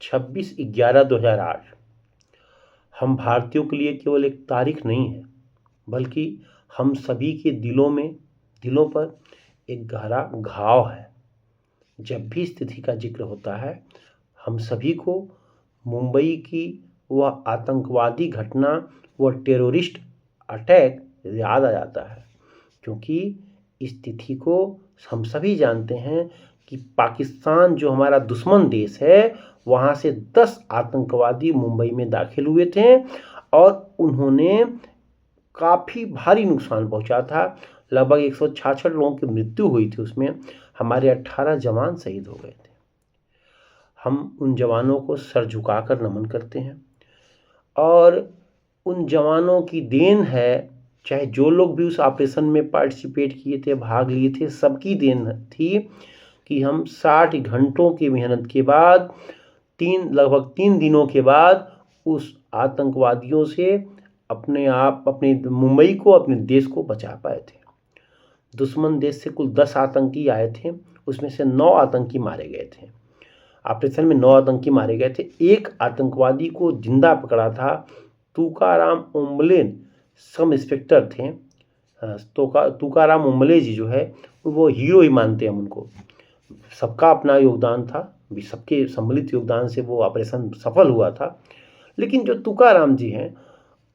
26/11/2008 हम भारतीयों के लिए केवल एक तारीख नहीं है, बल्कि हम सभी के दिलों पर एक गहरा घाव है। जब भी इस तिथि का जिक्र होता है, हम सभी को मुंबई की वह आतंकवादी घटना, वह टेररिस्ट अटैक याद आ जाता है, क्योंकि इस तिथि को हम सभी जानते हैं कि पाकिस्तान जो हमारा दुश्मन देश है, वहाँ से 10 आतंकवादी मुंबई में दाखिल हुए थे और उन्होंने काफ़ी भारी नुकसान पहुंचा था। लगभग 166 लोगों की मृत्यु हुई थी, उसमें हमारे 18 जवान शहीद हो गए थे। हम उन जवानों को सर झुकाकर नमन करते हैं और उन जवानों की देन है, चाहे जो लोग भी उस ऑपरेशन में पार्टिसिपेट किए थे, भाग लिए थे, सबकी देन थी कि हम 60 घंटों की मेहनत के बाद लगभग 3 दिनों के बाद उस आतंकवादियों से अपने मुंबई को, अपने देश को बचा पाए थे। दुश्मन देश से कुल 10 आतंकी आए थे, उसमें से 9 आतंकी मारे गए थे। ऑपरेशन में 9 आतंकी मारे गए थे। एक आतंकवादी को जिंदा पकड़ा था, तुकाराम ओम्बले सब इंस्पेक्टर थे। तुकाराम ओम्बले जी जो है वो हीरो ही मानते हैं हम उनको। सबका अपना योगदान था, सबके सम्मिलित योगदान से वो ऑपरेशन सफल हुआ था। लेकिन जो तुकाराम जी हैं,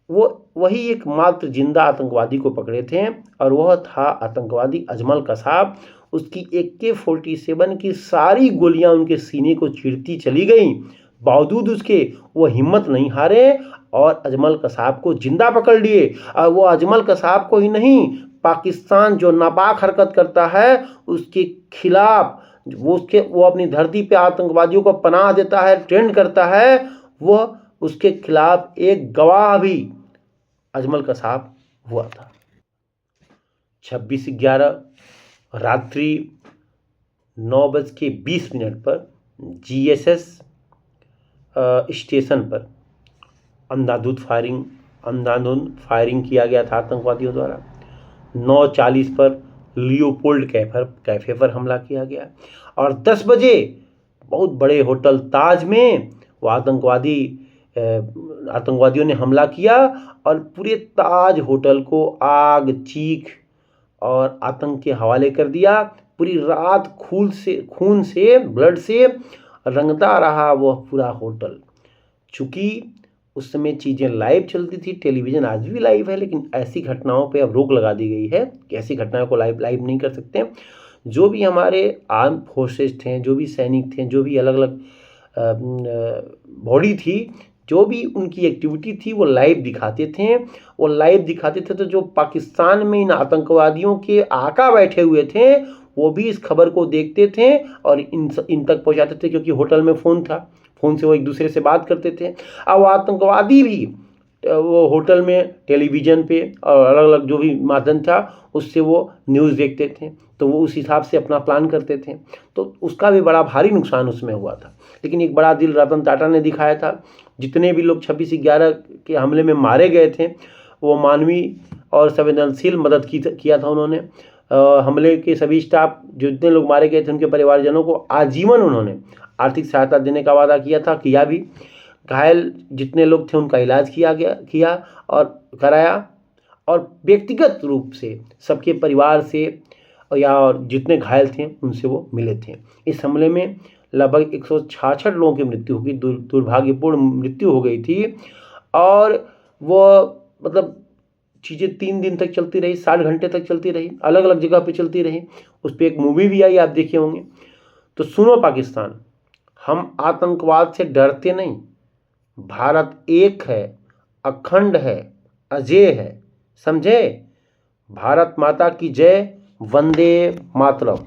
वो वही एक मात्र जिंदा आतंकवादी को पकड़े थे और वह था आतंकवादी अजमल कसाब। उसकी AK-47 की सारी गोलियां उनके सीने को चीरती चली गई, बावजूद उसके वो हिम्मत नहीं हारे और अजमल कसाब को जिंदा पकड़ लिए। और वो अजमल कसाब को ही नहीं, पाकिस्तान जो नापाक हरकत करता है उसके खिलाफ वो अपनी धरती पे आतंकवादियों को पनाह देता है, ट्रेंड करता है, वह उसके खिलाफ एक गवाह भी अजमल कसाब हुआ था। 26/11 रात्रि 9:20 पर GSS स्टेशन पर अंधाधुंध फायरिंग किया गया था आतंकवादियों द्वारा। 9:40 पर लियोपोल्ड कैफे पर हमला किया गया और 10 बजे बहुत बड़े होटल ताज में वो आतंकवादियों ने हमला किया और पूरे ताज होटल को आग, चीख और आतंक के हवाले कर दिया। पूरी रात खून से ब्लड से रंगता रहा वह पूरा होटल। चूँकि उस समय चीज़ें लाइव चलती थी, टेलीविज़न आज भी लाइव है, लेकिन ऐसी घटनाओं पे अब रोक लगा दी गई है कि ऐसी घटनाओं को लाइव नहीं कर सकते। जो भी हमारे आर्म फोर्सेस थे, जो भी सैनिक थे, जो भी अलग अलग बॉडी थी, जो भी उनकी एक्टिविटी थी, वो लाइव दिखाते थे। तो जो पाकिस्तान में इन आतंकवादियों के आका बैठे हुए थे, वो भी इस खबर को देखते थे और इन तक पहुंचाते थे, क्योंकि होटल में फ़ोन था, फ़ोन से वो एक दूसरे से बात करते थे। और वो आतंकवादी भी वो होटल में टेलीविज़न पे और अलग अलग जो भी माध्यम था उससे वो न्यूज़ देखते थे, तो वो उस हिसाब से अपना प्लान करते थे। तो उसका भी बड़ा भारी नुकसान उसमें हुआ था। लेकिन एक बड़ा दिल रतन टाटा ने दिखाया था। जितने भी लोग 26/11 के हमले में मारे गए थे, वो मानवीय और संवेदनशील मदद किया था उन्होंने। हमले के सभी स्टाफ, जितने लोग मारे गए थे, उनके परिवारजनों को आजीवन उन्होंने आर्थिक सहायता देने का वादा किया भी। घायल जितने लोग थे उनका इलाज किया और कराया, और व्यक्तिगत रूप से सबके परिवार से और जितने घायल थे उनसे वो मिले थे। इस हमले में लगभग 166 लोगों की मृत्यु हुई, दुर्भाग्यपूर्ण मृत्यु हो गई थी। और वो मतलब चीज़ें 3 दिन तक चलती रही, 60 घंटे तक चलती रही, अलग अलग जगह पे चलती रही। उस पर एक मूवी भी आई, आप देखे होंगे। तो सुनो पाकिस्तान, हम आतंकवाद से डरते नहीं। भारत एक है, अखंड है, अजेय है, समझे? भारत माता की जय। वंदे मातरम।